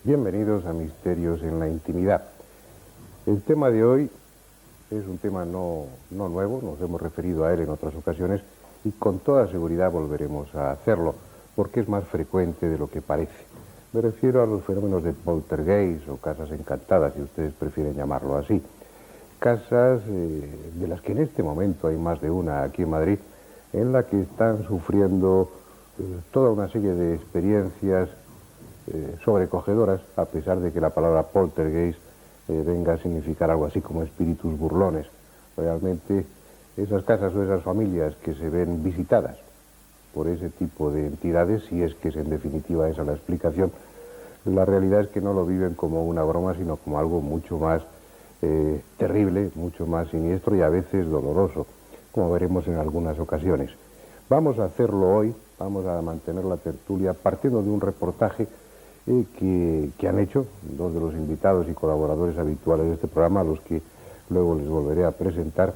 Bienvenidos a Misterios en la Intimidad. El tema de hoy es un tema no nuevo, nos hemos referido a él en otras ocasiones y con toda seguridad volveremos a hacerlo, porque es más frecuente de lo que parece. Me refiero a los fenómenos de poltergeist o casas encantadas, si ustedes prefieren llamarlo así. Casas de las que en este momento hay más de una aquí en Madrid, en la que están sufriendo toda una serie de experiencias sobrecogedoras, a pesar de que la palabra poltergeist venga a significar algo así como espíritus burlones. Realmente esas casas o esas familias que se ven visitadas por ese tipo de entidades, si es que es en definitiva esa la explicación, la realidad es que no lo viven como una broma, sino como algo mucho más terrible, mucho más siniestro y a veces doloroso, como veremos en algunas ocasiones. Vamos a hacerlo hoy, vamos a mantener la tertulia partiendo de un reportaje que han hecho dos de los invitados y colaboradores habituales de este programa, a los que luego les volveré a presentar,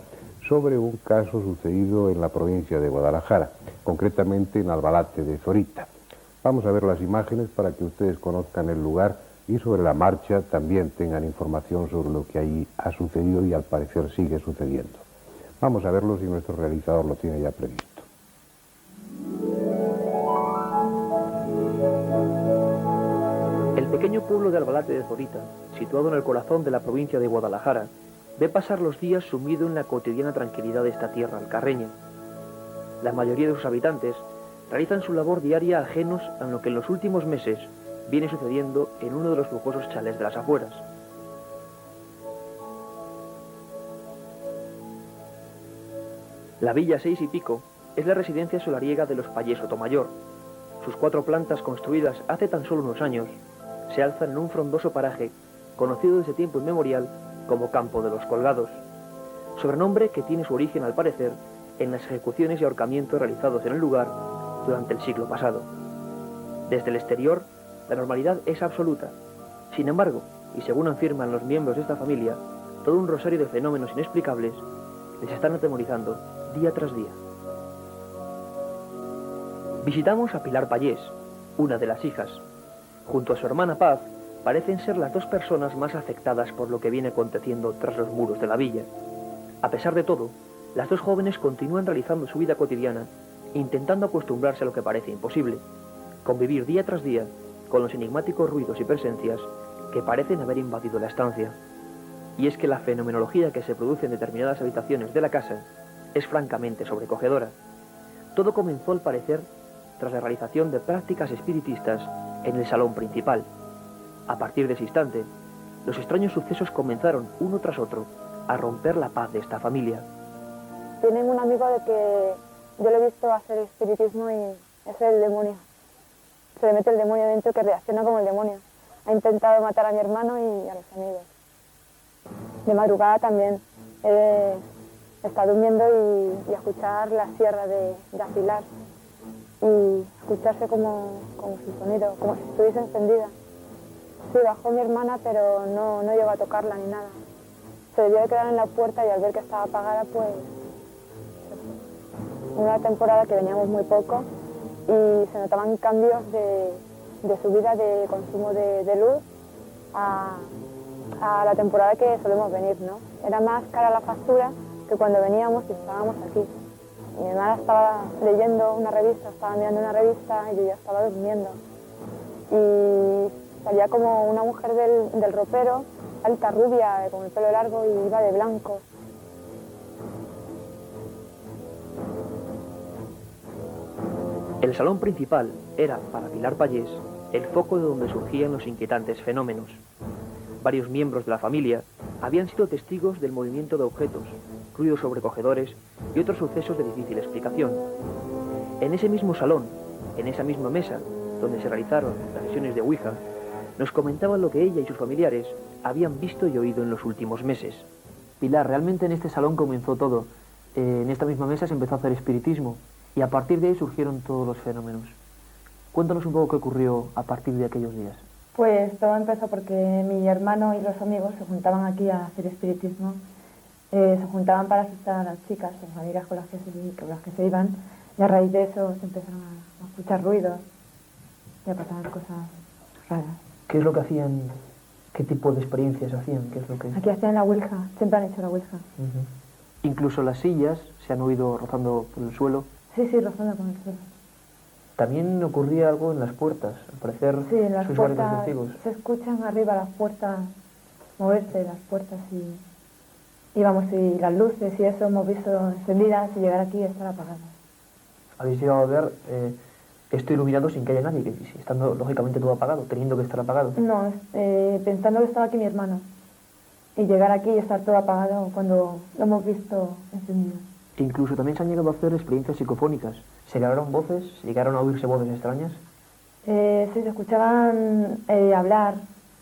sobre un caso sucedido en la provincia de Guadalajara, concretamente en Albalate de Zorita. Vamos a ver las imágenes para que ustedes conozcan el lugar y sobre la marcha también tengan información sobre lo que ahí ha sucedido y al parecer sigue sucediendo. Vamos a verlo si nuestro realizador lo tiene ya previsto. El pequeño pueblo de Albalate de Zorita, situado en el corazón de la provincia de Guadalajara, ve pasar los días sumido en la cotidiana tranquilidad de esta tierra alcarreña. La mayoría de sus habitantes realizan su labor diaria ajenos a lo que en los últimos meses viene sucediendo en uno de los lujosos chalés de las afueras. La Villa 6 y Pico es la residencia solariega de los Pallés Sotomayor. Sus 4 plantas, construidas hace tan solo unos años, se alzan en un frondoso paraje conocido desde tiempo inmemorial como Campo de los Colgados, sobrenombre que tiene su origen, al parecer, en las ejecuciones y ahorcamientos realizados en el lugar durante el siglo pasado. Desde el exterior, la normalidad es absoluta. Sin embargo, y según afirman los miembros de esta familia, todo un rosario de fenómenos inexplicables les están atemorizando día tras día. Visitamos a Pilar Pallés, una de las hijas. Junto a su hermana Paz, parecen ser las dos personas más afectadas por lo que viene aconteciendo tras los muros de la villa. A pesar de todo, las dos jóvenes continúan realizando su vida cotidiana, intentando acostumbrarse a lo que parece imposible, convivir día tras día con los enigmáticos ruidos y presencias que parecen haber invadido la estancia. Y es que la fenomenología que se produce en determinadas habitaciones de la casa es francamente sobrecogedora. Todo comenzó, al parecer, tras la realización de prácticas espiritistas en el salón principal. A partir de ese instante, los extraños sucesos comenzaron, uno tras otro, a romper la paz de esta familia. Tienen un amigo de que yo lo he visto hacer espiritismo y es el demonio. Se le mete el demonio dentro, que reacciona como el demonio. Ha intentado matar a mi hermano y a los amigos. De madrugada también está durmiendo y escuchar la sierra de afilar y escucharse como su sonido, como si estuviese encendida. Sí, bajó mi hermana, pero no llegó a tocarla ni nada. Se debió de quedar en la puerta y al ver que estaba apagada, pues... Una temporada que veníamos muy poco y se notaban cambios de subida de consumo de luz a la temporada que solemos venir, ¿no? Era más cara la factura que cuando veníamos y estábamos aquí. Mi hermana estaba leyendo una revista, estaba mirando una revista y yo ya estaba durmiendo. Y salía como una mujer del ropero, alta, rubia, con el pelo largo y iba de blanco. El salón principal era, para Pilar Pallés, el foco de donde surgían los inquietantes fenómenos. Varios miembros de la familia habían sido testigos del movimiento de objetos, ruidos sobrecogedores y otros sucesos de difícil explicación. En ese mismo salón, en esa misma mesa, donde se realizaron las sesiones de Ouija, nos comentaban lo que ella y sus familiares habían visto y oído en los últimos meses. Pilar, realmente en este salón comenzó todo. En esta misma mesa se empezó a hacer espiritismo y a partir de ahí surgieron todos los fenómenos. Cuéntanos un poco qué ocurrió a partir de aquellos días. Pues todo empezó porque mi hermano y los amigos se juntaban aquí a hacer espiritismo. Se juntaban para asustar a las chicas, a las amigas con las que se iban, y a raíz de eso se empezaron a escuchar ruidos y a pasar cosas raras. ¿Qué es lo que hacían? ¿Qué tipo de experiencias hacían? ¿Qué es lo que... Aquí hacían la ouija, siempre han hecho la ouija. Incluso las sillas se han oído rozando por el suelo. Sí, sí, rozando con el suelo. También ocurría algo en las puertas, al parecer Sí, en las sois varios puertas, testigos. se escuchan arriba las puertas, moverse las puertas y vamos, y las luces y eso hemos visto encendidas y llegar aquí y estar apagadas. Habéis llegado a ver esto iluminado sin que haya nadie, estando lógicamente todo apagado, teniendo que estar apagado. No, pensando que estaba aquí mi hermano y llegar aquí y estar todo apagado cuando lo hemos visto encendido. Incluso también se han llegado a hacer experiencias psicofónicas. ¿Se grabaron voces? ¿Se llegaron a oírse voces extrañas? Sí, se escuchaban hablar,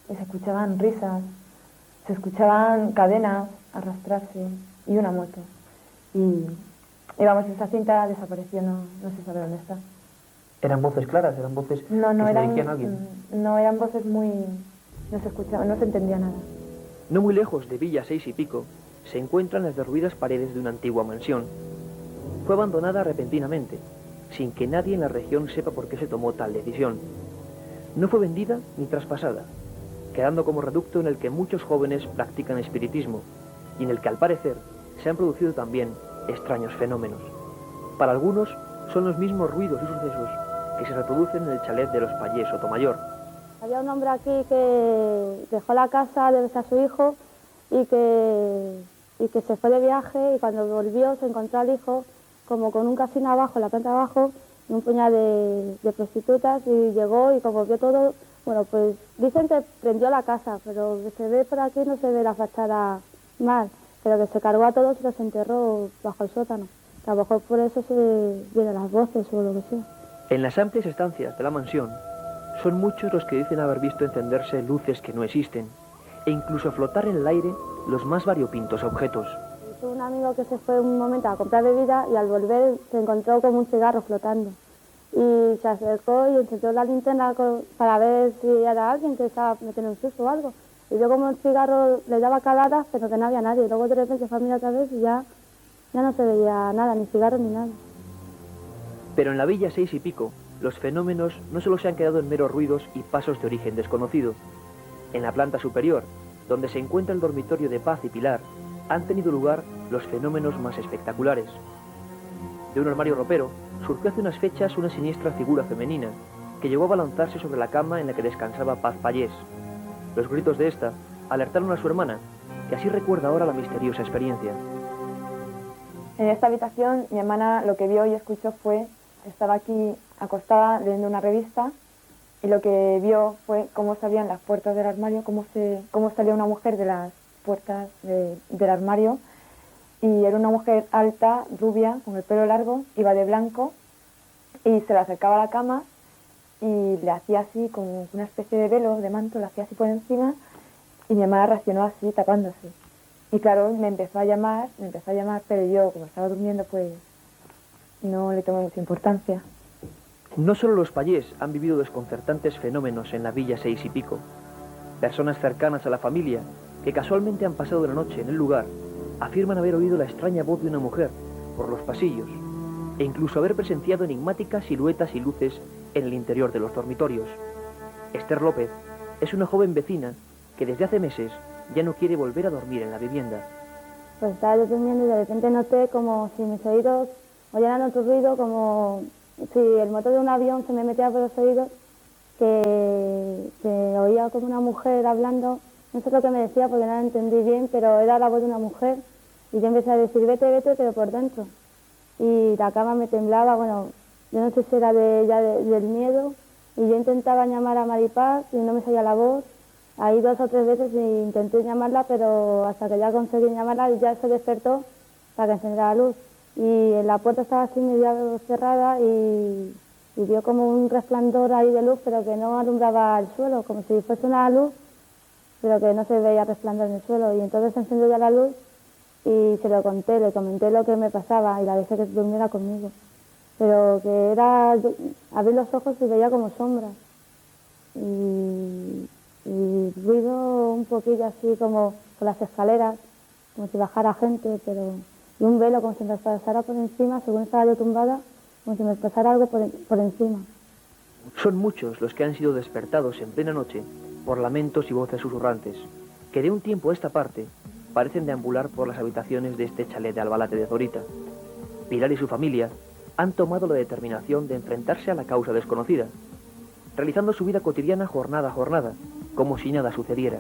se escuchaban risas, se escuchaban cadenas arrastrarse y una moto. Y vamos, esa cinta desapareció, no se sabe dónde está. ¿Eran voces claras? ¿Eran voces que se dirigían a alguien? No, eran voces muy... no se escuchaban, no se entendía nada. No muy lejos de Villa 6 y Pico se encuentran las derruidas paredes de una antigua mansión. Fue abandonada repentinamente, sin que nadie en la región sepa por qué se tomó tal decisión. No fue vendida ni traspasada, quedando como reducto en el que muchos jóvenes practican espiritismo y en el que al parecer se han producido también extraños fenómenos. Para algunos son los mismos ruidos y sucesos que se reproducen en el chalet de los Pallés Sotomayor. Había un hombre aquí que dejó la casa de a su hijo y que se fue de viaje y cuando volvió se encontró al hijo como con un casino abajo, en la planta de abajo, y un puñado de prostitutas y llegó y como vio todo, bueno, pues dicen que prendió la casa, pero que se ve por aquí no se ve la fachada mal, pero que se cargó a todos y los enterró bajo el sótano. Que a lo mejor por eso se vienen las voces o lo que sea. En las amplias estancias de la mansión son muchos los que dicen haber visto encenderse luces que no existen e incluso flotar en el aire los más variopintos objetos. Tuve un amigo que se fue un momento a comprar bebida y al volver se encontró como un cigarro flotando. Y se acercó y encendió la linterna para ver si era alguien que estaba metiendo un susto o algo. Y yo como el cigarro le daba caladas, pero que no había nadie. Y luego de repente fue a mirar otra vez y ya no se veía nada, ni cigarro ni nada. Pero en la Villa 6 y Pico, los fenómenos no solo se han quedado en meros ruidos y pasos de origen desconocido. En la planta superior, donde se encuentra el dormitorio de Paz y Pilar, han tenido lugar los fenómenos más espectaculares. De un armario ropero surgió hace unas fechas una siniestra figura femenina que llegó a balanzarse sobre la cama en la que descansaba Paz Pallés. Los gritos de esta alertaron a su hermana, que así recuerda ahora la misteriosa experiencia. En esta habitación mi hermana lo que vio y escuchó fue, estaba aquí acostada leyendo una revista y lo que vio fue cómo se abrían las puertas del armario, cómo salía una mujer de las puertas del armario y era una mujer alta, rubia, con el pelo largo, iba de blanco y se le acercaba a la cama y le hacía así como una especie de velo, de manto, le hacía así por encima y mi hermana reaccionó así tapándose. Y claro, me empezó a llamar, pero yo como estaba durmiendo pues no le tomé mucha importancia. No solo los Pallés han vivido desconcertantes fenómenos en la Villa 6 y Pico. Personas cercanas a la familia, que casualmente han pasado la noche en el lugar, afirman haber oído la extraña voz de una mujer por los pasillos e incluso haber presenciado enigmáticas siluetas y luces en el interior de los dormitorios. Esther López es una joven vecina que desde hace meses ya no quiere volver a dormir en la vivienda. Pues estaba yo durmiendo y de repente noté como si mis oídos oyeran otro ruido, como si el motor de un avión se me metía por los oídos, que oía como una mujer hablando. No sé lo que me decía porque no lo entendí bien, pero era la voz de una mujer. Y yo empecé a decir, vete, vete, pero por dentro. Y la cama me temblaba, bueno, yo no sé si era del miedo. Y yo intentaba llamar a Maripaz y no me salía la voz. Ahí 2 o 3 veces intenté llamarla, pero hasta que ya conseguí llamarla y ya se despertó para que encendiera la luz. Y la puerta estaba así medio cerrada y vio como un resplandor ahí de luz, pero que no alumbraba el suelo, como si fuese una luz, pero que no se veía resplandor en el suelo. Y entonces encendió ya la luz y se lo conté, le comenté lo que me pasaba y la dejé que durmiera conmigo. Pero que era, abrí los ojos y veía como sombras. Y ruido un poquillo así como por las escaleras, como si bajara gente, pero y un velo como si me pasara por encima, según estaba yo tumbada, como si me pasara algo por encima. Son muchos los que han sido despertados en plena noche por lamentos y voces susurrantes, que de un tiempo a esta parte parecen deambular por las habitaciones de este chalet de Albalate de Zorita. Pilar y su familia han tomado la determinación de enfrentarse a la causa desconocida, realizando su vida cotidiana jornada a jornada, como si nada sucediera,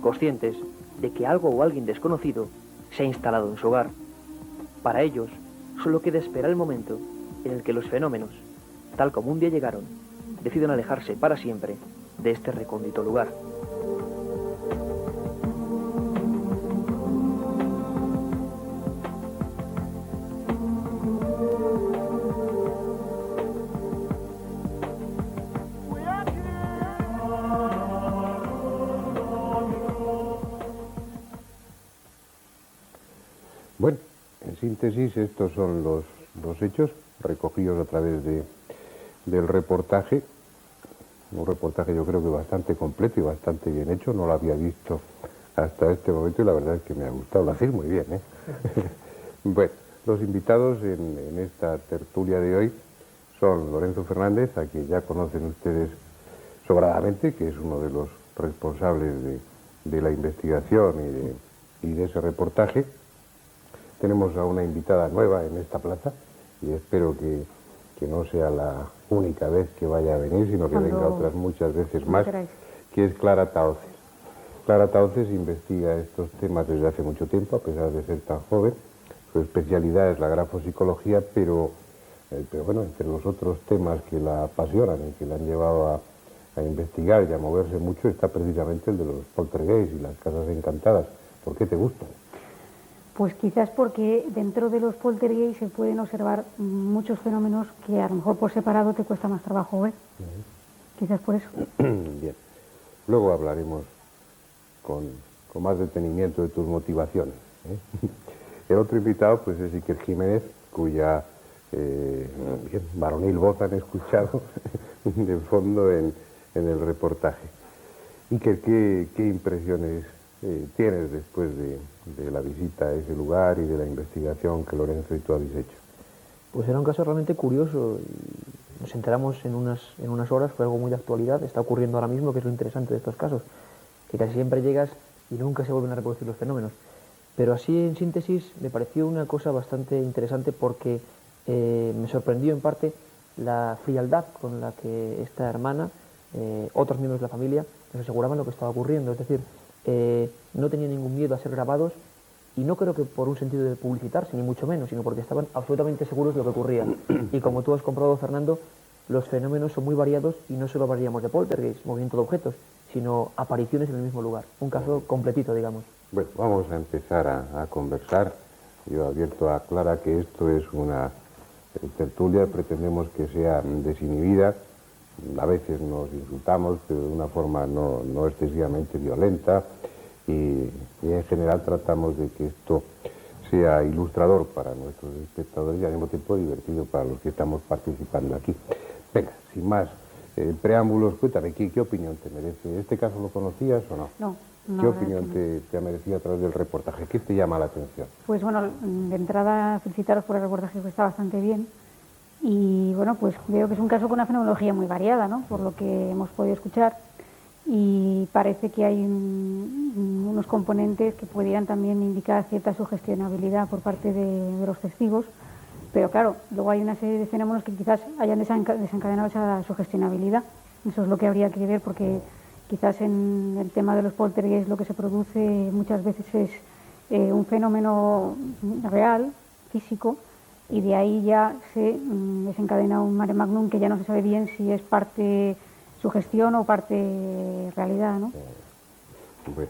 conscientes de que algo o alguien desconocido se ha instalado en su hogar. Para ellos, solo queda esperar el momento en el que los fenómenos, tal como un día llegaron, decidan alejarse para siempre de este recóndito lugar. Bueno, en síntesis, estos son los hechos recogidos a través del reportaje. Un reportaje yo creo que bastante completo y bastante bien hecho. No lo había visto hasta este momento y la verdad es que me ha gustado. Lo hacéis muy bien, ¿eh? Bueno, los invitados en esta tertulia de hoy son Lorenzo Fernández, a quien ya conocen ustedes sobradamente, que es uno de los responsables de la investigación y de ese reportaje. Tenemos a una invitada nueva en esta plaza y espero que no sea la única vez que vaya a venir, sino que venga otras muchas veces más, que es Clara Tahoces. Clara Tahoces investiga estos temas desde hace mucho tiempo, a pesar de ser tan joven. Su especialidad es la grafopsicología, pero bueno, entre los otros temas que la apasionan y que la han llevado a investigar y a moverse mucho está precisamente el de los poltergeists y las casas encantadas. ¿Por qué te gustan? Pues quizás porque dentro de los poltergeists se pueden observar muchos fenómenos que a lo mejor por separado te cuesta más trabajo ver. Quizás por eso. Bien. Luego hablaremos con más detenimiento de tus motivaciones, ¿eh? El otro invitado pues es Iker Jiménez, cuya varonil voz han escuchado de fondo en el reportaje. Iker, ¿qué impresiones tienes después de la visita a ese lugar y de la investigación que Lorenzo y tú habéis hecho? Pues era un caso realmente curioso y nos enteramos en unas horas, fue algo muy de actualidad, está ocurriendo ahora mismo, que es lo interesante de estos casos, que casi siempre llegas y nunca se vuelven a reproducir los fenómenos. Pero así en síntesis me pareció una cosa bastante interesante porque me sorprendió en parte la frialdad con la que esta hermana, otros miembros de la familia, nos aseguraban lo que estaba ocurriendo, es decir, no tenían ningún miedo a ser grabados y no creo que por un sentido de publicitarse, ni mucho menos, sino porque estaban absolutamente seguros de lo que ocurría. Y como tú has comprobado, Fernando, los fenómenos son muy variados y no solo hablaríamos de poltergeist, movimiento de objetos, sino apariciones en el mismo lugar. Un caso completito, digamos. Bueno, vamos a empezar a conversar. Yo advierto a Clara que esto es una tertulia, pretendemos que sea desinhibida. A veces nos insultamos, pero de una forma no excesivamente violenta. Y en general tratamos de que esto sea ilustrador para nuestros espectadores y al mismo tiempo divertido para los que estamos participando aquí. Venga, sin más preámbulos, cuéntame, ¿qué opinión te merece? ¿Este caso lo conocías o no? No. ¿Qué opinión te ha merecido a través del reportaje? ¿Qué te llama la atención? Pues bueno, de entrada felicitaros por el reportaje, que está bastante bien. Y bueno, pues veo que es un caso con una fenomenología muy variada, ¿no? Por lo que hemos podido escuchar. Y parece que hay unos componentes que pudieran también indicar cierta sugestionabilidad por parte de los testigos. Pero claro, luego hay una serie de fenómenos que quizás hayan desencadenado esa sugestionabilidad. Eso es lo que habría que ver, porque quizás en el tema de los poltergeists lo que se produce muchas veces es un fenómeno real, físico, y de ahí ya se desencadena un mare magnum que ya no se sabe bien si es parte sugestión o parte realidad, ¿no? Bueno,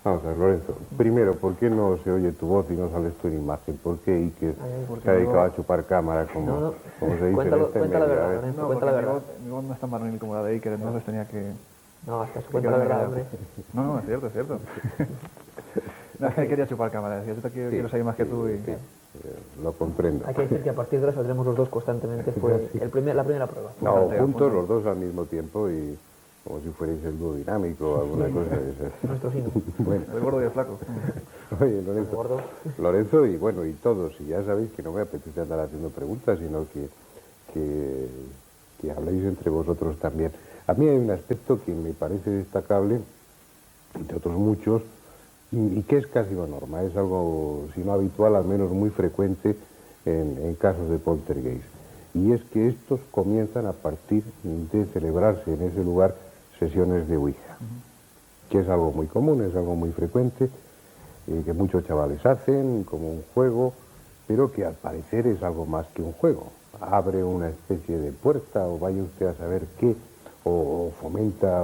vamos a ver, Lorenzo. Primero, ¿por qué no se oye tu voz y no sales tú en imagen? ¿Por qué Iker se ha dedicado a chupar cámara, como se dice en este cuenta la medio? verdad, Lorenzo, cuenta la verdad. Mi voz no es tan varonil como la de Iker, entonces tenía que... No, hasta su cuenta la verdad, hombre. No, es cierto, es cierto. No, es que quería chupar cámara, decía, yo quiero saber más que tú y... Lo comprendo. Hay que decir que a partir de ahora saldremos los dos constantemente, fue la primera prueba. No, juntos los dos al mismo tiempo y como si fuerais el dúo dinámico o alguna cosa de esas. Nuestro sino. Bueno. El gordo y el flaco. Oye, Lorenzo y bueno, y todos, y ya sabéis que no me apetece andar haciendo preguntas, sino que habléis entre vosotros también. A mí hay un aspecto que me parece destacable, entre otros muchos, y que es casi una norma, es algo, si no habitual, al menos muy frecuente en casos de poltergeist. Y es que estos comienzan a partir de celebrarse en ese lugar sesiones de Ouija, que es algo muy común, es algo muy frecuente, que muchos chavales hacen como un juego, pero que al parecer es algo más que un juego. Abre una especie de puerta, o vaya usted a saber qué, o fomenta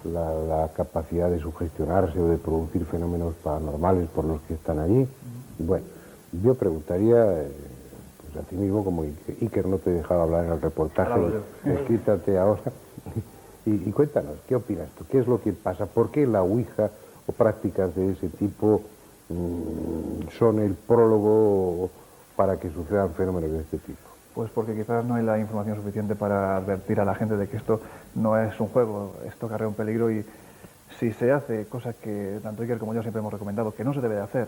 la capacidad de sugestionarse o de producir fenómenos paranormales por los que están allí. Bueno, yo preguntaría, pues a ti mismo, como Iker no te dejaba hablar en el reportaje, quítate ahora, y cuéntanos, ¿qué opinas tú? ¿Qué es lo que pasa? ¿Por qué la Ouija o prácticas de ese tipo son el prólogo para que sucedan fenómenos de este tipo? Pues porque quizás no hay la información suficiente para advertir a la gente de que esto no es un juego, esto carrea un peligro, y si se hace, cosa que tanto Iker como yo siempre hemos recomendado, que no se debe de hacer,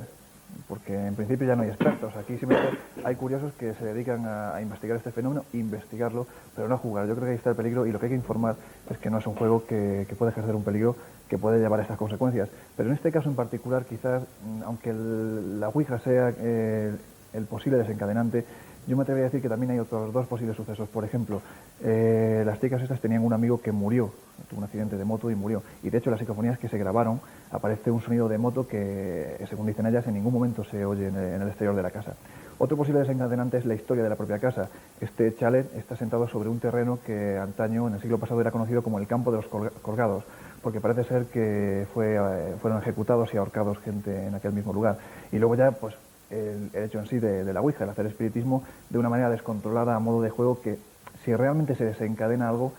porque en principio ya no hay expertos, aquí simplemente hay curiosos que se dedican a investigar este fenómeno, investigarlo, pero no a jugar. Yo creo que ahí está el peligro, y lo que hay que informar es que no es un juego que puede ejercer un peligro que puede llevar a estas consecuencias. Pero en este caso en particular, quizás, aunque la Ouija sea el posible desencadenante, yo me atrevería a decir que también hay otros dos posibles sucesos. Por ejemplo, las chicas estas tenían un amigo que murió, tuvo un accidente de moto y murió. Y de hecho, las psicofonías que se grabaron, aparece un sonido de moto que, según dicen ellas, en ningún momento se oye en el exterior de la casa. Otro posible desencadenante es la historia de la propia casa. Este chalet está sentado sobre un terreno que antaño, en el siglo pasado, era conocido como el campo de los colgados, porque parece ser que fueron ejecutados y ahorcados gente en aquel mismo lugar. Y luego ya, pues, el hecho en sí de la Ouija, el hacer espiritismo de una manera descontrolada a modo de juego, que si realmente se desencadena algo,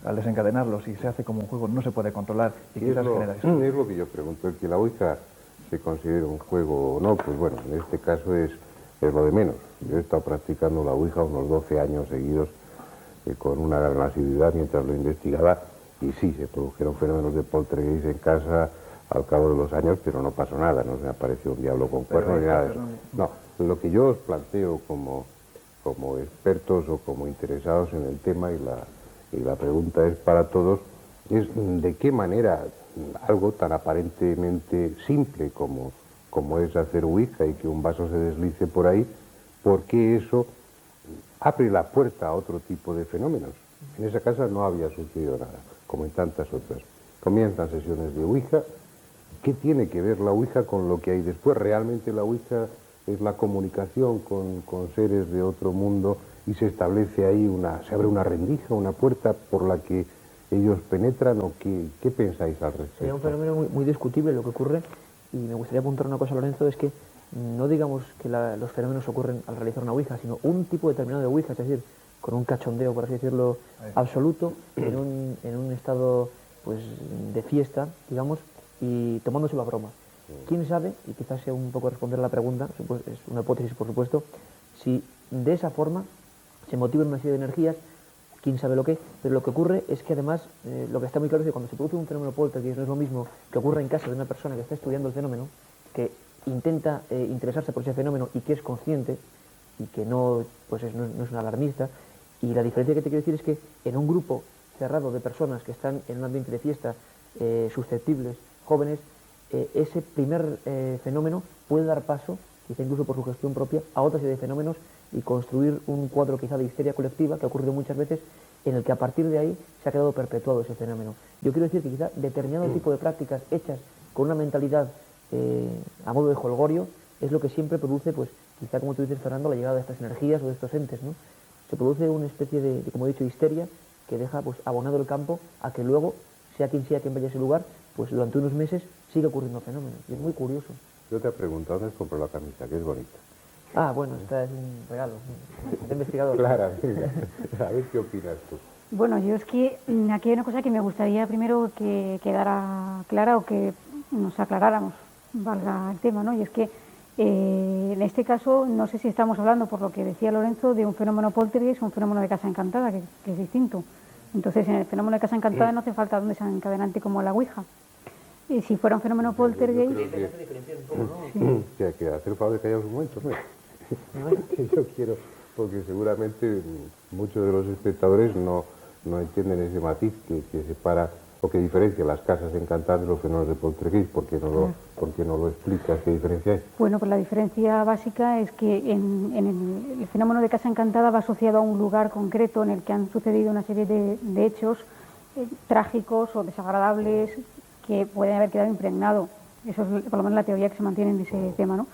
al desencadenarlo, si se hace como un juego, no se puede controlar y quizás genera eso. Es lo que yo pregunto, el que la Ouija se considera un juego o no, pues bueno, en este caso es lo de menos. Yo he estado practicando la Ouija unos 12 años seguidos con una gran asiduidad mientras lo investigaba, y sí, se produjeron fenómenos de poltergeist en casa al cabo de los años, pero no pasó nada, no se me apareció un diablo con cuernos ni nada de eso. No, lo que yo os planteo como expertos o como interesados en el tema, y la pregunta es para todos, es de qué manera algo tan aparentemente simple como es hacer Ouija y que un vaso se deslice por ahí, ¿por qué eso abre la puerta a otro tipo de fenómenos? En esa casa no había sucedido nada, como en tantas otras. Comienzan sesiones de Ouija. ¿Qué tiene que ver la Ouija con lo que hay después? ¿Realmente la Ouija es la comunicación con seres de otro mundo y se establece ahí se abre una rendija, una puerta por la que ellos penetran? ¿O qué pensáis al respecto? Sería un fenómeno muy discutible lo que ocurre, y me gustaría apuntar una cosa, Lorenzo, es que no digamos que los fenómenos ocurren al realizar una Ouija, sino un tipo determinado de Ouija, es decir, con un cachondeo, por así decirlo, absoluto, en un estado, pues, de fiesta, digamos, y tomándoselo a broma. ¿Quién sabe, y quizás sea un poco responder a la pregunta, es una hipótesis por supuesto, si de esa forma se motivan una serie de energías, quién sabe lo que, pero lo que ocurre es que además, lo que está muy claro es que cuando se produce un fenómeno poltergeist no es lo mismo que ocurra en casa de una persona que está estudiando el fenómeno, que intenta interesarse por ese fenómeno y que es consciente, y que no, pues no es un alarmista. Y la diferencia que te quiero decir es que en un grupo cerrado de personas que están en un ambiente de fiesta, susceptibles, jóvenes, ese primer fenómeno puede dar paso, quizá incluso por su gestión propia, a otra serie de fenómenos y construir un cuadro quizá de histeria colectiva, que ha ocurrido muchas veces, en el que a partir de ahí se ha quedado perpetuado ese fenómeno. Yo quiero decir que quizá determinado tipo de prácticas hechas con una mentalidad a modo de jolgorio es lo que siempre produce, pues quizá como tú dices, Fernando, la llegada de estas energías o de estos entes, ¿no? Se produce una especie de, como he dicho, histeria que deja, pues, abonado el campo a que luego, sea quien vaya a ese lugar, pues durante unos meses sigue ocurriendo fenómenos. Y es muy curioso. Yo te he preguntado dónde compró la camisa, que es bonita. Ah, bueno, esta es un regalo de investigador. Clara, venga, a ver qué opinas tú. Bueno, yo es que aquí hay una cosa que me gustaría primero que quedara clara, o que nos aclaráramos, valga el tema, ¿no? Y es que en este caso no sé si estamos hablando, por lo que decía Lorenzo, de un fenómeno poltergeist o un fenómeno de casa encantada, que es distinto. Entonces, en el fenómeno de casa encantada no hace falta un desencadenante como la Ouija. Y si fuera un fenómeno poltergeist... Que hacer el favor de callar un momento, ¿no? Que yo quiero, porque seguramente muchos de los espectadores no no entienden ese matiz que separa o que diferencia las casas encantadas de los fenómenos de poltergeist. ¿Por qué no lo explicas? ¿Qué diferencia hay? Bueno, pues la diferencia básica es que en el fenómeno de casa encantada va asociado a un lugar concreto en el que han sucedido una serie de hechos trágicos o desagradables que pueden haber quedado impregnados. Eso es por lo menos la teoría que se mantiene en ese tema, ¿no?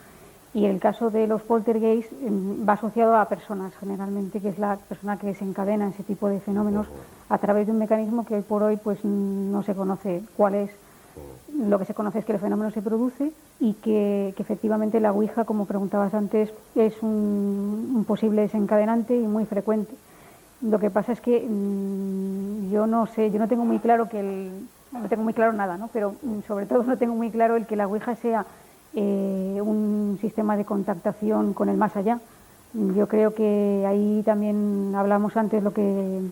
Y el caso de los poltergeist va asociado a personas, generalmente, que es la persona que desencadena ese tipo de fenómenos a través de un mecanismo que hoy por hoy pues no se conoce cuál es. Lo que se conoce es que el fenómeno se produce y que efectivamente la Ouija, como preguntabas antes, es un posible desencadenante y muy frecuente. Lo que pasa es que yo no sé, yo no tengo muy claro no tengo muy claro nada, ¿no? Pero sobre todo no tengo muy claro el que la Ouija sea un sistema de contactación con el más allá. Yo creo que ahí también hablamos antes lo que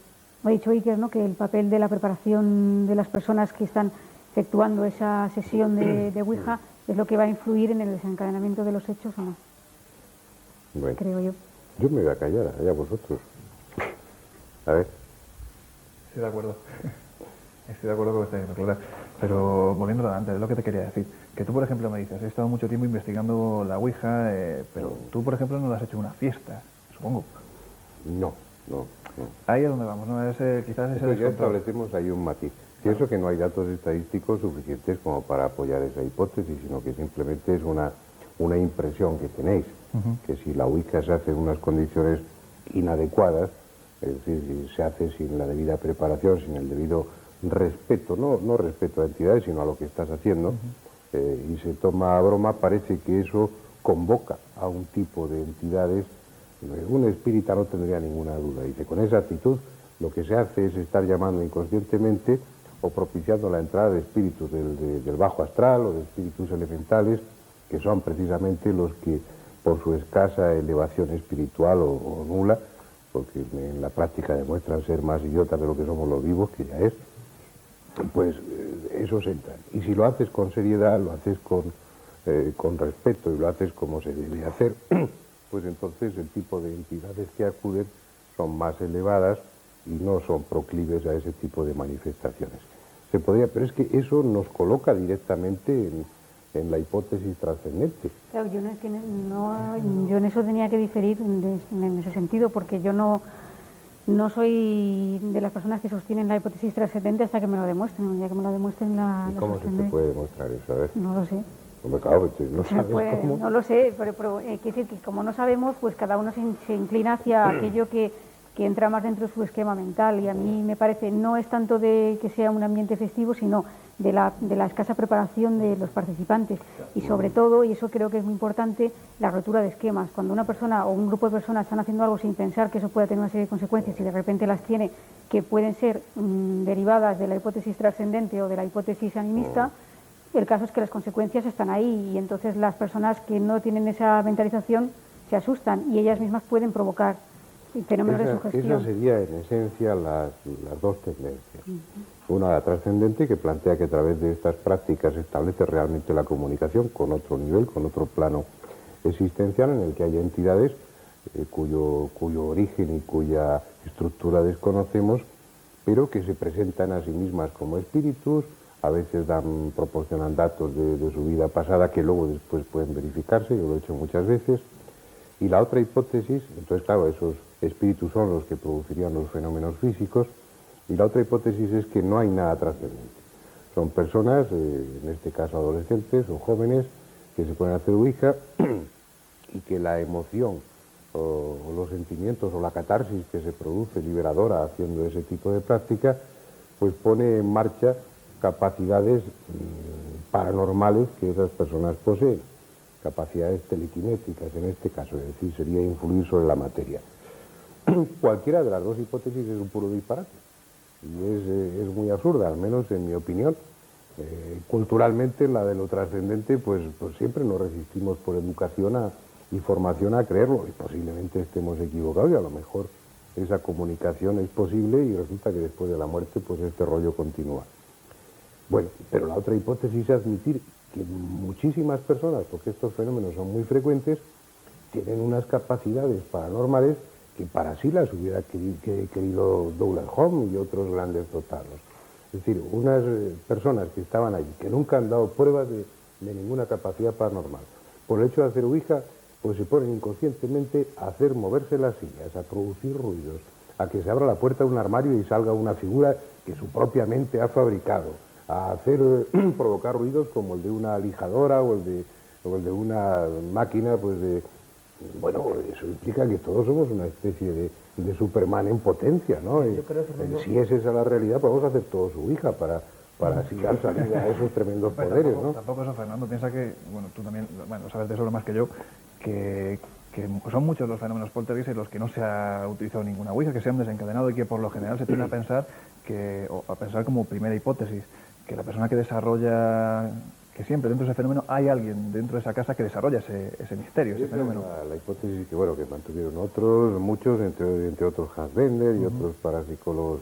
ha dicho Iker, ¿no? Que el papel de la preparación de las personas que están efectuando esa sesión de Ouija es lo que va a influir en el desencadenamiento de los hechos o no. Bueno, creo yo. Yo me voy a callar, allá vosotros. A ver. Estoy de acuerdo. Estoy de acuerdo con lo que está diciendo, Clara. Pero volviendo a antes, es lo que te quería decir. Que tú, por ejemplo, me dices, he estado mucho tiempo investigando la Ouija, pero tú, por ejemplo, no la has hecho en una fiesta, supongo. No. Ahí es donde vamos, ¿no? Quizás ese Ya descontrol. establecemos ahí un matiz. Pienso que no hay datos estadísticos suficientes como para apoyar esa hipótesis, sino que simplemente es una impresión que tenéis, que si la Ouija se hace en unas condiciones inadecuadas, es decir, si se hace sin la debida preparación, sin el debido respeto, no respeto a entidades, sino a lo que estás haciendo, y se toma a broma, parece que eso convoca a un tipo de entidades. Un espírita no tendría ninguna duda. Dice, con esa actitud lo que se hace es estar llamando inconscientemente o propiciando la entrada de espíritus del bajo astral o de espíritus elementales, que son precisamente los que, por su escasa elevación espiritual o nula, porque en la práctica demuestran ser más idiotas de lo que somos los vivos, que ya es, pues esos entran. Y si lo haces con seriedad, lo haces con respeto y lo haces como se debe hacer, pues entonces el tipo de entidades que acuden son más elevadas y no son proclives a ese tipo de manifestaciones. Pero es que eso nos coloca directamente en la hipótesis trascendente. Claro, yo en eso tenía que diferir en ese sentido, porque yo no soy de las personas que sostienen la hipótesis trascendente hasta que me lo demuestren, ya que me lo demuestren la ¿Y cómo se te puede demostrar eso? A ver. No lo sé. Hombre, claro, no sabes cómo. No lo sé, pero quiere decir que como no sabemos, pues cada uno se inclina hacia aquello que entra más dentro de su esquema mental, y a mí me parece, no es tanto de que sea un ambiente festivo, sino de la escasa preparación de los participantes, y sobre todo, y eso creo que es muy importante, la rotura de esquemas. Cuando una persona o un grupo de personas están haciendo algo sin pensar que eso pueda tener una serie de consecuencias y de repente las tiene, que pueden ser derivadas de la hipótesis trascendente o de la hipótesis animista, el caso es que las consecuencias están ahí, y entonces las personas que no tienen esa mentalización se asustan y ellas mismas pueden provocar fenómenos de sugestión. Esa sería en esencia las dos tendencias. Una, la trascendente, que plantea que a través de estas prácticas se establece realmente la comunicación con otro nivel, con otro plano existencial, en el que hay entidades cuyo origen y cuya estructura desconocemos, pero que se presentan a sí mismas como espíritus. A veces proporcionan datos de su vida pasada que luego después pueden verificarse, yo lo he hecho muchas veces. Y la otra hipótesis, entonces claro, esos espíritus son los que producirían los fenómenos físicos, y la otra hipótesis es que no hay nada trascendente. Son personas, en este caso adolescentes o jóvenes, que se pueden hacer Ouija y que la emoción o los sentimientos o la catarsis que se produce liberadora haciendo ese tipo de práctica, pues pone en marcha capacidades paranormales que esas personas poseen, capacidades telequinéticas en este caso, es decir, sería influir sobre la materia. Cualquiera de las dos hipótesis es un puro disparate y es muy absurda, al menos en mi opinión. Culturalmente, la de lo trascendente, pues siempre nos resistimos por educación y formación a creerlo, y posiblemente estemos equivocados, y a lo mejor esa comunicación es posible y resulta que después de la muerte pues este rollo continúa. Bueno, pero la otra hipótesis es admitir que muchísimas personas, porque estos fenómenos son muy frecuentes, tienen unas capacidades paranormales que para sí las hubiera querido Douglas Home y otros grandes dotados. Es decir, unas personas que estaban allí, que nunca han dado pruebas de ninguna capacidad paranormal, por el hecho de hacer ouija, pues se ponen inconscientemente a hacer moverse las sillas, a producir ruidos, a que se abra la puerta de un armario y salga una figura que su propia mente ha fabricado, a hacer provocar ruidos como el de una lijadora o el de una máquina, pues de... Bueno, eso implica que todos somos una especie de Superman en potencia, ¿no? Yo creo, Fernando, si es esa la realidad, pues vamos a hacer todo su hija para así dar salida a esos tremendos poderes, ¿no? Tampoco eso, Fernando. Piensa que, bueno, tú también, bueno, sabes de eso más que yo, que son muchos los fenómenos poltergeist en los que no se ha utilizado ninguna ouija, que se han desencadenado y que por lo general se tiende a pensar como primera hipótesis, que la persona que desarrolla, que siempre dentro de ese fenómeno hay alguien dentro de esa casa que desarrolla ese misterio, ese fenómeno. La hipótesis que, bueno, que mantuvieron muchos, entre otros Hans Bender y otros parapsicólogos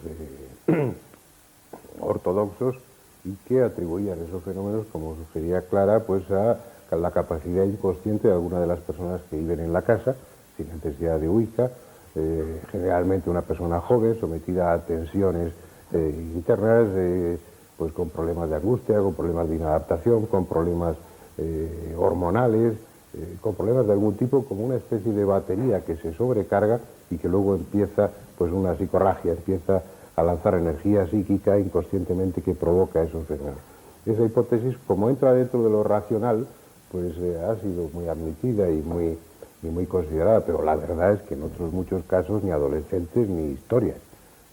ortodoxos, y que atribuían esos fenómenos, como sugería Clara, pues a la capacidad inconsciente de alguna de las personas que viven en la casa, sin necesidad de ouija, generalmente una persona joven, sometida a tensiones internas, pues con problemas de angustia, con problemas de inadaptación, con problemas hormonales, con problemas de algún tipo, como una especie de batería que se sobrecarga y que luego empieza, pues una psicorragia, empieza a lanzar energía psíquica inconscientemente que provoca esos fenómenos. Esa hipótesis, como entra dentro de lo racional, pues ha sido muy admitida y muy considerada, pero la verdad es que en otros muchos casos ni adolescentes ni historias.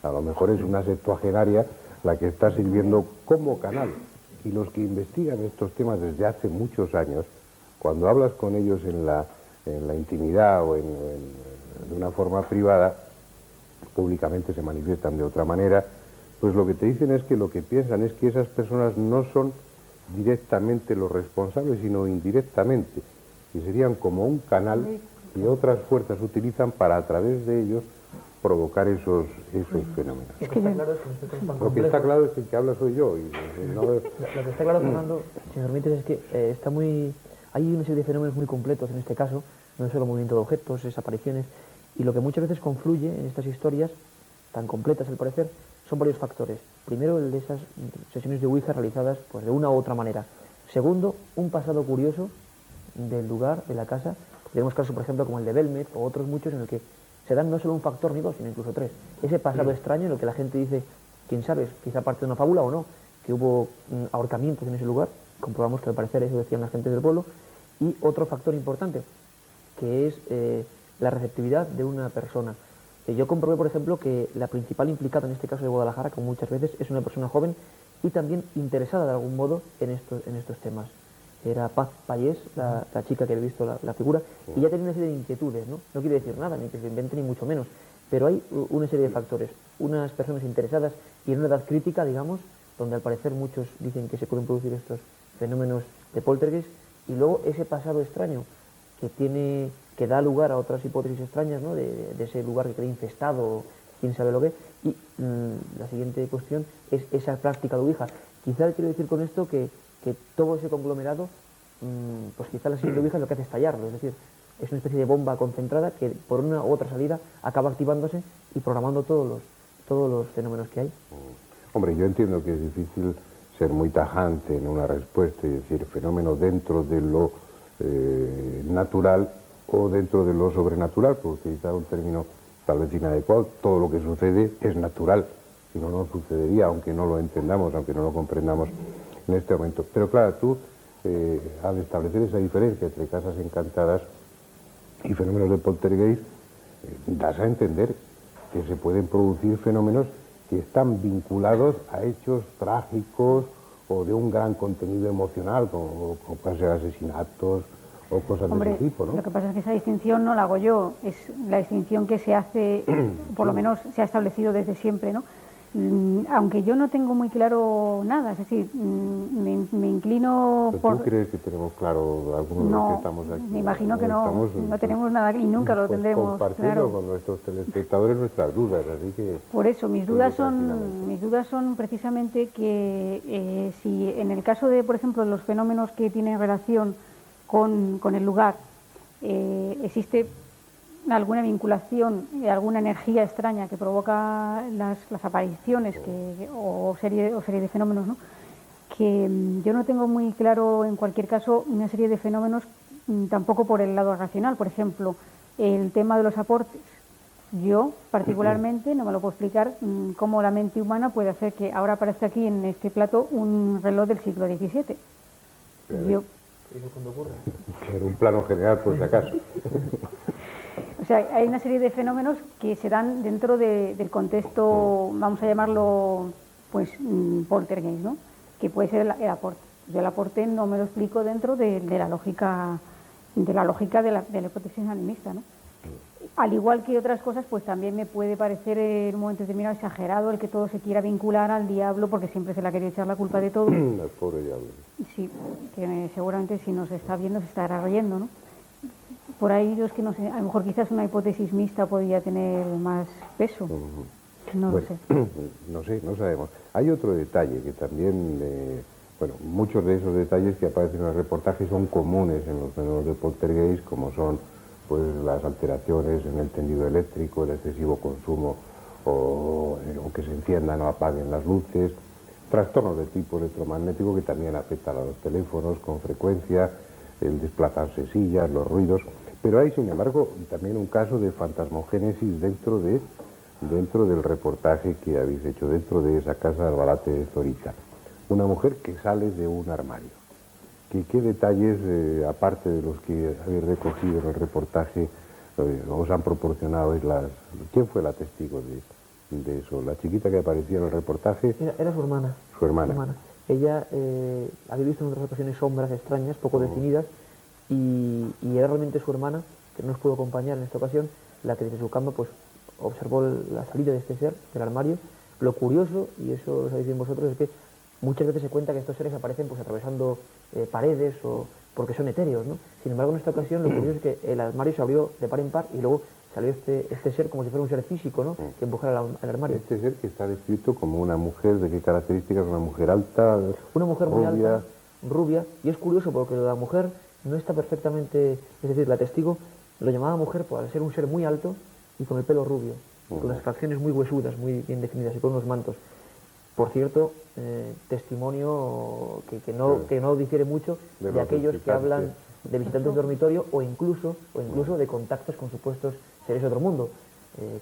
A lo mejor es una septuagenaria la que está sirviendo como canal. Y los que investigan estos temas desde hace muchos años, cuando hablas con ellos en la intimidad o de una forma privada, públicamente se manifiestan de otra manera, pues lo que te dicen es que lo que piensan es que esas personas no son directamente los responsables, sino indirectamente, y serían como un canal que otras fuerzas utilizan para a través de ellos provocar esos fenómenos. Lo que está claro es que los efectos tan Lo que está complejos- claro es que el que habla soy yo. Lo que está claro, Fernando, si me permites, es que hay una serie de fenómenos muy completos en este caso, no es solo movimiento de objetos, es apariciones, y lo que muchas veces confluye en estas historias, tan completas al parecer, son varios factores. Primero, el de esas sesiones de ouija realizadas pues, de una u otra manera. Segundo, un pasado curioso del lugar, de la casa. Tenemos casos, por ejemplo, como el de Belmet o otros muchos en el que se dan no solo un factor ni dos, sino incluso tres. Ese pasado extraño en el que la gente dice, quién sabe, quizá parte de una fábula o no, que hubo ahorcamientos en ese lugar. Comprobamos que al parecer eso decían las gentes del pueblo. Y otro factor importante, que es la receptividad de una persona. Yo comprobé, por ejemplo, que la principal implicada en este caso de Guadalajara, como muchas veces, es una persona joven y también interesada de algún modo en estos temas. Era Paz Payés, la chica que había visto la figura, y ya tenía una serie de inquietudes, ¿no? No quiere decir nada, ni que se invente ni mucho menos, pero hay una serie de factores. Unas personas interesadas y en una edad crítica, digamos, donde al parecer muchos dicen que se pueden producir estos fenómenos de poltergeist, y luego ese pasado extraño que da lugar a otras hipótesis extrañas, ¿no? de ese lugar que queda infestado, quién sabe lo que. Y la siguiente cuestión es esa práctica de ouija. Quizá quiero decir con esto que todo ese conglomerado, pues quizá la siguiente ouija es lo que hace estallarlo, es decir, es una especie de bomba concentrada que por una u otra salida acaba activándose y programando todos los fenómenos que hay. Hombre, yo entiendo que es difícil ser muy tajante en una respuesta y decir fenómeno dentro de lo natural o dentro de lo sobrenatural, por utilizar un término tal vez inadecuado. Todo lo que sucede es natural, si no, no sucedería, aunque no lo entendamos, aunque no lo comprendamos en este momento. Pero claro, tú, al establecer esa diferencia entre casas encantadas y fenómenos de poltergeist, das a entender que se pueden producir fenómenos que están vinculados a hechos trágicos o de un gran contenido emocional, como pueden ser asesinatos o cosas de ese tipo, ¿no? Lo que pasa es que esa distinción no la hago yo, es la distinción que se hace, por lo menos se ha establecido desde siempre, ¿no? Aunque yo no tengo muy claro nada, es decir, me inclino ¿Pero por... tú crees que tenemos claro algunos de los que estamos aquí? Me imagino que no, no tenemos nada y nunca lo pues tendremos, compartiendo claro. con nuestros telespectadores nuestras dudas, así que... Por eso, mis dudas tranquilamente. son precisamente que si en el caso de, por ejemplo, los fenómenos que tienen relación con el lugar, existe alguna vinculación, alguna energía extraña que provoca las apariciones o serie de fenómenos, ¿no? Que yo no tengo muy claro, en cualquier caso, una serie de fenómenos tampoco por el lado racional. Por ejemplo, el tema de los aportes. Yo, particularmente, no me lo puedo explicar cómo la mente humana puede hacer que ahora aparezca aquí en este plato un reloj del siglo XVII. Yo, en un plano general, por si acaso. o sea, hay una serie de fenómenos que se dan dentro del contexto, vamos a llamarlo, pues, poltergeist, ¿no? Que puede ser el aporte. Yo el aporte no me lo explico dentro de la lógica de la hipótesis animista, ¿no? Al igual que otras cosas, pues también me puede parecer en un momento determinado exagerado el que todo se quiera vincular al diablo, porque siempre se le ha querido echar la culpa de todo. El pobre diablo. Sí, que seguramente si nos está viendo se estará riendo, ¿no? Por ahí yo es que no sé, a lo mejor quizás una hipótesis mixta podría tener más peso. No lo sé. No sé, no sabemos. Hay otro detalle que también, bueno, muchos de esos detalles que aparecen en el reportaje son comunes en los fenómenos de poltergeist, como son pues las alteraciones en el tendido eléctrico, el excesivo consumo o que se enciendan o apaguen las luces, trastornos de tipo electromagnético que también afectan a los teléfonos con frecuencia, el desplazarse sillas, los ruidos, pero hay sin embargo también un caso de fantasmogénesis dentro del reportaje que habéis hecho, dentro de esa casa de Albalate de Zorita. Una mujer que sale de un armario. ¿Qué detalles, aparte de los que habéis recogido en el reportaje, os han proporcionado? ¿Quién fue la testigo de eso? ¿La chiquita que aparecía en el reportaje? Era su hermana. Su hermana. Ella había visto en otras ocasiones sombras extrañas, poco definidas, y era realmente su hermana, que no nos pudo acompañar en esta ocasión, la que desde su cama pues observó la salida de este ser del armario. Lo curioso, y eso lo sabéis bien vosotros, es que muchas veces se cuenta que estos seres aparecen pues atravesando paredes o porque son etéreos, ¿no? Sin embargo, en esta ocasión lo curioso es que el armario se abrió de par en par y luego salió este ser como si fuera un ser físico, ¿no? Que empujara al armario. Este ser que está descrito como una mujer, ¿de qué características? Una mujer alta, una mujer rubia. Muy alta, rubia, y es curioso porque la mujer no está perfectamente, es decir, la testigo lo llamaba mujer por ser un ser muy alto y con el pelo rubio, con las facciones muy huesudas, muy bien definidas y con unos mantos. Por cierto, testimonio que no difiere mucho de aquellos que hablan de visitantes de dormitorio o incluso de contactos con supuestos seres de otro mundo,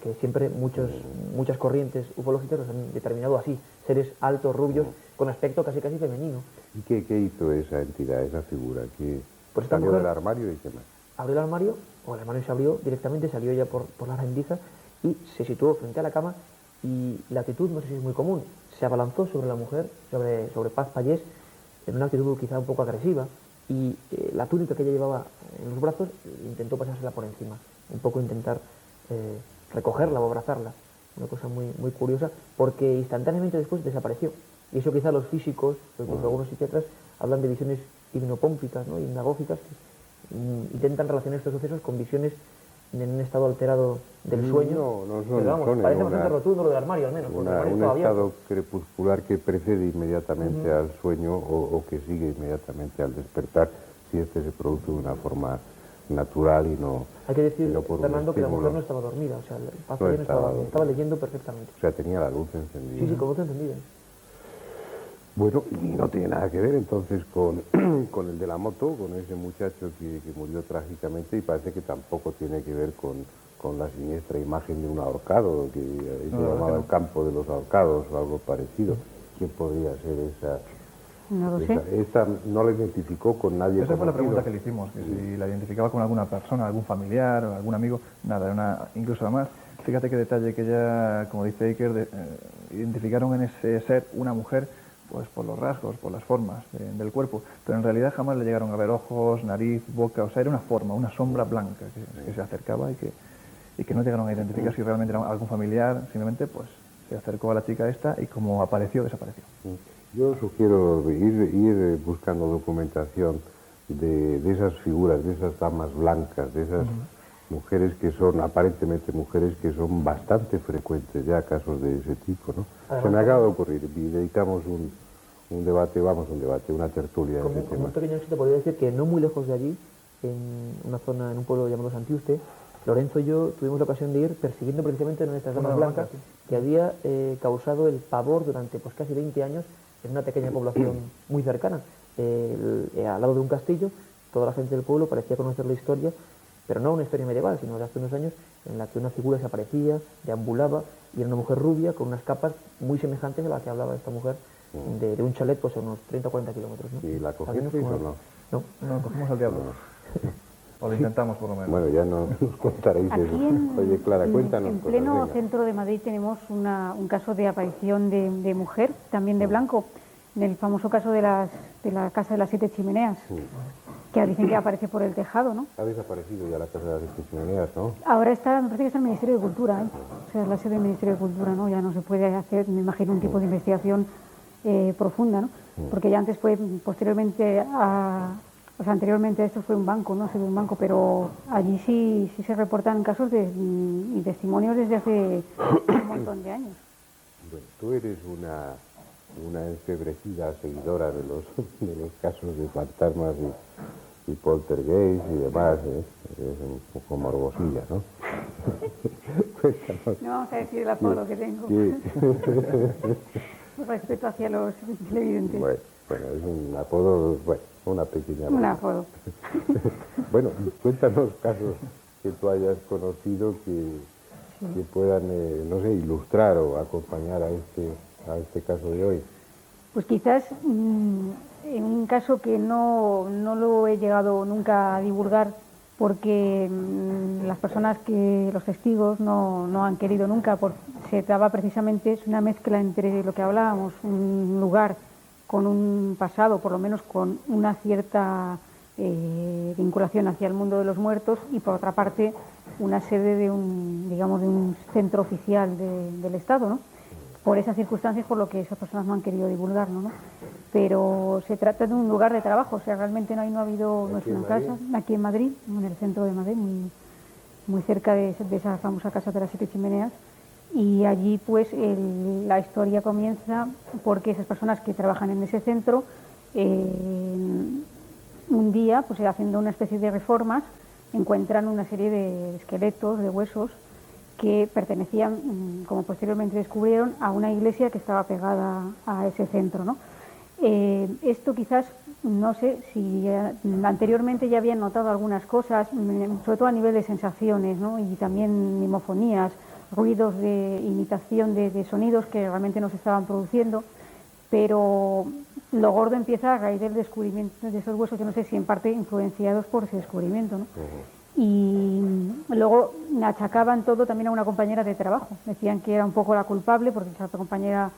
que siempre muchas corrientes ufológicas los han determinado así, seres altos, rubios, con aspecto casi femenino. ¿Y qué hizo esa entidad, esa figura? Que pues salió del armario y qué más? Abrió el armario, o el armario se abrió directamente, salió ya por la rendija y se situó frente a la cama, y la actitud, no sé si es muy común, se abalanzó sobre la mujer, sobre Paz Pallés, en una actitud quizá un poco agresiva, y la túnica que ella llevaba en los brazos intentó pasársela por encima, un poco intentar recogerla o abrazarla, una cosa muy, muy curiosa, porque instantáneamente después desapareció. Y eso quizá los físicos, incluso algunos psiquiatras, hablan de visiones hipnopómpicas, ¿no? Hipnagógicas, que intentan relacionar estos sucesos con visiones en un estado alterado del sueño. No pero vamos, parece bastante rotundo lo del armario, al menos. Un estado crepuscular que precede inmediatamente al sueño o que sigue inmediatamente al despertar, si este se produce de una forma natural y no. Hay que decir, no por Fernando, que la mujer no estaba dormida, o sea, el Paz Pallés estaba leyendo perfectamente. O sea, tenía la luz encendida. Sí, con luz encendida. Bueno, y no tiene nada que ver entonces con el de la moto, con ese muchacho que murió trágicamente, y parece que tampoco tiene que ver con la siniestra imagen de un ahorcado, que se llamaba el campo de los ahorcados o algo parecido. ¿Quién podría ser esa? No lo sé. Esta no la identificó con nadie. Esa fue la conocido. pregunta que le hicimos, que si la identificaba con alguna persona, algún familiar o algún amigo. Nada, incluso además, fíjate qué detalle que ya, como dice Iker, identificaron en ese ser una mujer, pues por los rasgos, por las formas del cuerpo, pero en realidad jamás le llegaron a ver ojos, nariz, boca, o sea, era una forma, una sombra blanca que se acercaba y que no llegaron a identificar si realmente era algún familiar, simplemente pues se acercó a la chica esta y como apareció, desapareció. Yo sugiero ir buscando documentación de esas figuras, de esas damas blancas, de esas mujeres que son, aparentemente mujeres que son bastante frecuentes ya, casos de ese tipo, ¿no? Además, se me acaba de ocurrir y dedicamos un debate, una tertulia a ese tema. Un pequeño éxito podría decir que no muy lejos de allí, en una zona, en un pueblo llamado Santiuste, Lorenzo y yo tuvimos la ocasión de ir persiguiendo precisamente una de estas damas blancas que había causado el pavor durante pues casi 20 años en una pequeña población muy cercana, al lado de un castillo. Toda la gente del pueblo parecía conocer la historia, pero no una historia medieval, sino de hace unos años, en la que una figura se aparecía, deambulaba, y era una mujer rubia con unas capas muy semejantes a la que hablaba esta mujer, de un chalet pues a unos 30 o 40 kilómetros, ¿no? ¿Y la cogisteis o no? No. No, cogimos al diablo. O lo intentamos, por lo menos. Bueno, ya no nos contaréis Aquí eso. en, Oye, Clara, cuéntanos en cosas, pleno venga. centro de Madrid tenemos un caso de aparición de mujer, también de blanco, en el famoso caso de la Casa de las Siete Chimeneas, que dicen que aparece por el tejado, ¿no? Ha desaparecido ya la Casa de las Chimeneas, ¿no? Ahora está, me parece que está en el Ministerio de Cultura, ¿eh? O sea, es la sede del Ministerio de Cultura, ¿no? Ya no se puede hacer, me imagino, un tipo de investigación profunda, ¿no? Porque ya antes fue, posteriormente o sea, anteriormente esto fue un banco, ¿no? Ha sido un banco, pero allí sí se reportan casos y testimonios desde hace un montón de años. Bueno, tú eres una enfebrecida seguidora de los casos de fantasmas y poltergeist y demás, ¿eh? Es un poco morbosilla, ¿no? Cuéntanos. No vamos a decir el apodo que tengo. Respeto hacia los televidentes. Bueno, es un apodo, bueno, una pequeña... Un apodo. Bueno, cuéntanos casos que tú hayas conocido que puedan, no sé, ilustrar o acompañar a este caso de hoy. Pues quizás en un caso que no lo he llegado nunca a divulgar porque las personas los testigos no han querido nunca, se traba precisamente, es una mezcla entre lo que hablábamos, un lugar con un pasado, por lo menos con una cierta vinculación hacia el mundo de los muertos, y por otra parte una sede de un centro oficial del Estado, ¿no? Por esas circunstancias por lo que esas personas no han querido divulgarlo, ¿no? Pero se trata de un lugar de trabajo, o sea, realmente no ha habido, no es una casa, aquí en Madrid, en el centro de Madrid, muy cerca de esa famosa Casa de las Siete Chimeneas, y allí pues la historia comienza porque esas personas que trabajan en ese centro un día, pues haciendo una especie de reformas, encuentran una serie de esqueletos, de huesos, que pertenecían, como posteriormente descubrieron, a una iglesia que estaba pegada a ese centro, ¿no? Esto quizás, no sé si anteriormente ya habían notado algunas cosas, sobre todo a nivel de sensaciones, ¿no? Y también mimofonías, ruidos de imitación de sonidos que realmente no se estaban produciendo, pero lo gordo empieza a raíz del descubrimiento de esos huesos, yo no sé si en parte influenciados por ese descubrimiento, ¿no? Y luego achacaban todo también a una compañera de trabajo, decían que era un poco la culpable porque esa compañera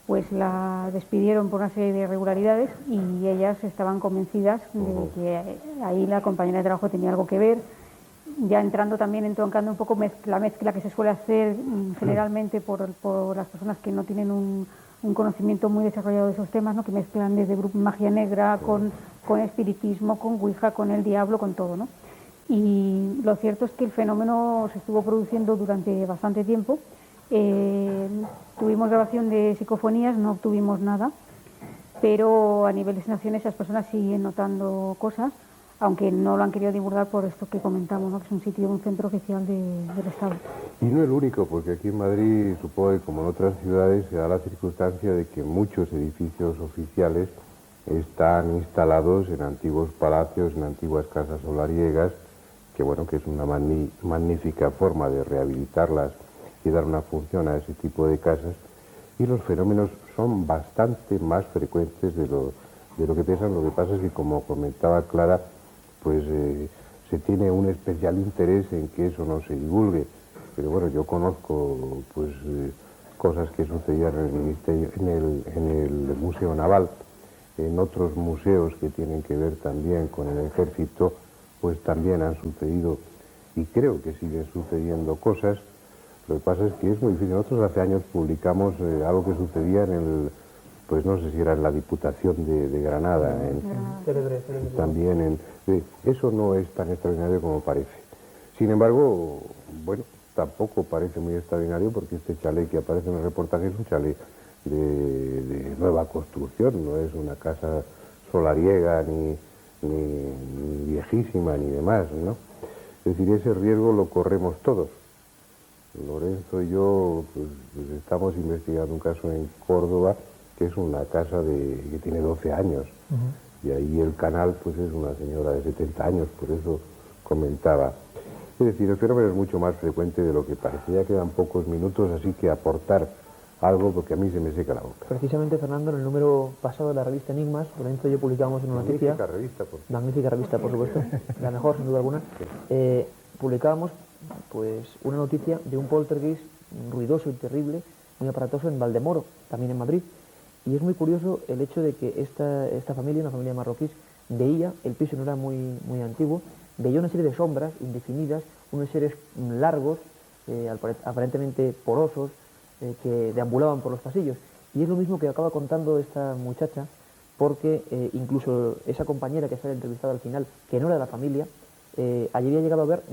pues la despidieron por una serie de irregularidades y ellas estaban convencidas de que ahí la compañera de trabajo tenía algo que ver, ya entrando también, entroncando un poco la mezcla que se suele hacer generalmente por las personas que no tienen un conocimiento muy desarrollado de esos temas, ¿no? Que mezclan desde magia negra con espiritismo, con ouija, con el diablo, con todo, ¿no? Y lo cierto es que el fenómeno se estuvo produciendo durante bastante tiempo. Tuvimos grabación de psicofonías, no obtuvimos nada, pero a nivel de sensaciones esas personas siguen notando cosas, aunque no lo han querido divulgar por esto que comentamos, ¿no? Que es un sitio, un centro oficial del Estado. Y no el único, porque aquí en Madrid, supongo que como en otras ciudades, se da la circunstancia de que muchos edificios oficiales están instalados en antiguos palacios, en antiguas casas solariegas, que bueno, que es una magnífica forma de rehabilitarlas y dar una función a ese tipo de casas, y los fenómenos son bastante más frecuentes de lo que piensan. Lo que pasa es que, como comentaba Clara, pues se tiene un especial interés en que eso no se divulgue, pero bueno, yo conozco pues cosas que sucedían en el Ministerio, en el Museo Naval, en otros museos que tienen que ver también con el ejército, pues también han sucedido y creo que siguen sucediendo cosas. Lo que pasa es que es muy difícil. Nosotros hace años publicamos algo que sucedía pues no sé si era en la Diputación de Granada, también eso no es tan extraordinario como parece. Sin embargo, bueno, tampoco parece muy extraordinario porque este chalet que aparece en el reportaje es un chalet de nueva construcción, no es una casa solariega ni viejísima ni demás, ¿no? Es decir, ese riesgo lo corremos todos. Lorenzo y yo pues estamos investigando un caso en Córdoba, que es una casa que tiene 12 años. Y ahí el canal pues es una señora de 70 años, por eso comentaba. Es decir, el fenómeno es mucho más frecuente de lo que parece. Ya quedan pocos minutos, así que aportar algo porque a mí se me seca la boca. Precisamente, Fernando, en el número pasado de la revista Enigmas, Lorenzo y yo publicamos una noticia. Magnífica revista, por supuesto, la mejor, sin duda alguna. Publicábamos pues una noticia de un poltergeist ruidoso y terrible, muy aparatoso en Valdemoro, también en Madrid. Y es muy curioso el hecho de que esta familia, una familia marroquí, veía, el piso no era muy antiguo, veía una serie de sombras indefinidas, unos seres largos, aparentemente porosos, que deambulaban por los pasillos. Y es lo mismo que acaba contando esta muchacha, porque incluso esa compañera que sale entrevistada al final, que no era de la familia, allí había llegado a ver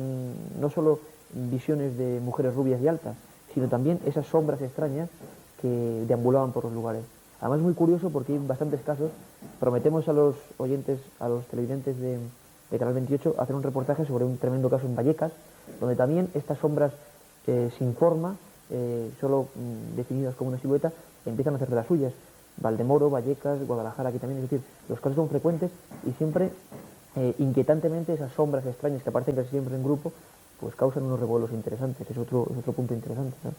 no solo visiones de mujeres rubias y altas, sino también esas sombras extrañas que deambulaban por los lugares. Además es muy curioso porque hay bastantes casos. Prometemos a los oyentes, a los televidentes de Canal 28, hacer un reportaje sobre un tremendo caso en Vallecas, donde también estas sombras sin forma, solo definidas como una silueta, empiezan a hacer de las suyas. Valdemoro, Vallecas, Guadalajara, aquí también. Es decir, los casos son frecuentes y siempre, inquietantemente, esas sombras extrañas que aparecen casi siempre en grupo, pues causan unos revuelos interesantes. Es otro punto interesante, ¿no?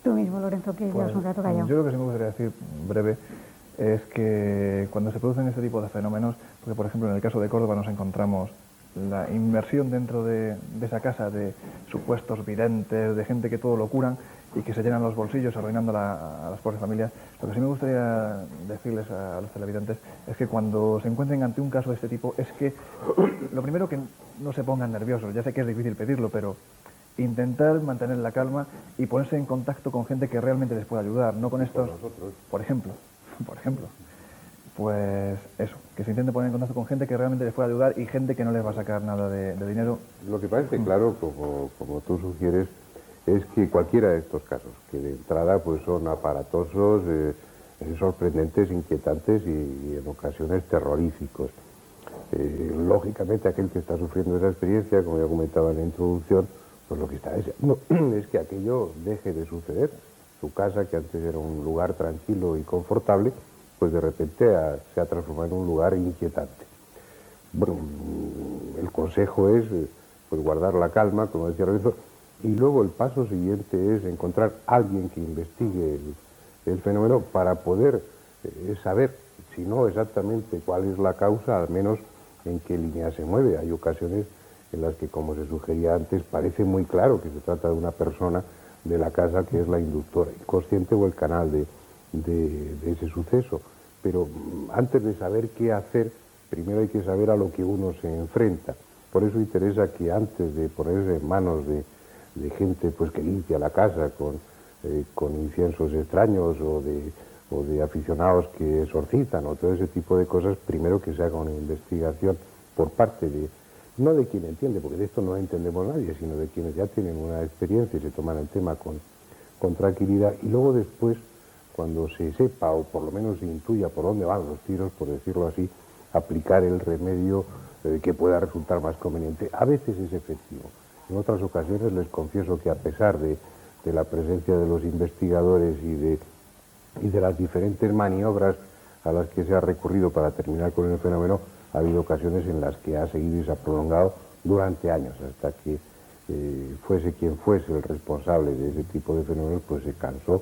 Tú mismo, Lorenzo, que llevas un rato callado. Yo lo que sí me gustaría decir, breve, es que cuando se producen este tipo de fenómenos, porque por ejemplo en el caso de Córdoba nos encontramos la inmersión dentro de esa casa de supuestos videntes, de gente que todo lo curan y que se llenan los bolsillos arruinando a las pobres familias, lo que sí me gustaría decirles a los televidentes es que cuando se encuentren ante un caso de este tipo, es que lo primero que no se pongan nerviosos. Ya sé que es difícil pedirlo, pero intentar mantener la calma y ponerse en contacto con gente que realmente les pueda ayudar, no con estos, por ejemplo, pues eso, que se intente poner en contacto con gente que realmente les pueda ayudar y gente que no les va a sacar nada de dinero. Lo que parece claro, como tú sugieres, es que cualquiera de estos casos, que de entrada pues son aparatosos, sorprendentes, inquietantes y en ocasiones terroríficos. Lógicamente aquel que está sufriendo esa experiencia, como ya comentaba en la introducción, pues lo que está deseando es que aquello deje de suceder. Su casa, que antes era un lugar tranquilo y confortable, pues de repente se ha transformado en un lugar inquietante. Bueno, el consejo es pues guardar la calma, como decía Lorenzo, y luego el paso siguiente es encontrar a alguien que investigue el fenómeno para poder saber, si no exactamente cuál es la causa, al menos en qué línea se mueve. Hay ocasiones en las que, como se sugería antes, parece muy claro que se trata de una persona de la casa que es la inductora inconsciente o el canal de ese suceso. Pero antes de saber qué hacer, primero hay que saber a lo que uno se enfrenta. Por eso interesa que antes de ponerse en manos de gente pues que limpia la casa con inciensos extraños o de aficionados que exorcizan o todo ese tipo de cosas, primero que se haga una investigación por parte no de quien entiende, porque de esto no entendemos nadie, sino de quienes ya tienen una experiencia y se toman el tema con tranquilidad, y luego después, cuando se sepa o por lo menos se intuya por dónde van los tiros, por decirlo así, aplicar el remedio que pueda resultar más conveniente. A veces es efectivo. En otras ocasiones les confieso que a pesar de la presencia de los investigadores y de las diferentes maniobras a las que se ha recurrido para terminar con el fenómeno, ha habido ocasiones en las que ha seguido y se ha prolongado durante años, hasta que fuese quien fuese el responsable de ese tipo de fenómenos, pues se cansó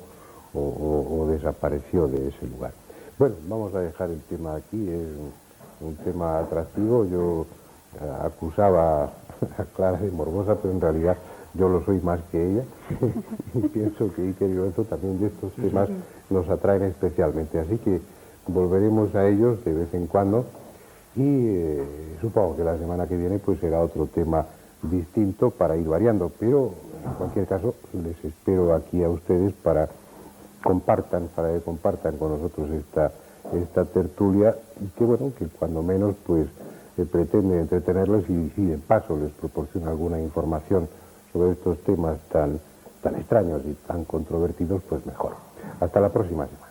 o desapareció de ese lugar. Bueno, vamos a dejar el tema aquí, es un tema atractivo. Yo acusaba a Clara de morbosa, pero en realidad yo lo soy más que ella y pienso que Iker y Lorenzo también de estos temas nos atraen especialmente, así que volveremos a ellos de vez en cuando y supongo que la semana que viene pues será otro tema distinto para ir variando, pero en cualquier caso les espero aquí a ustedes para que compartan con nosotros esta tertulia, y que bueno, que cuando menos pues pretende entretenerles y de paso les proporciona alguna información sobre estos temas tan extraños y tan controvertidos, pues mejor. Hasta la próxima semana.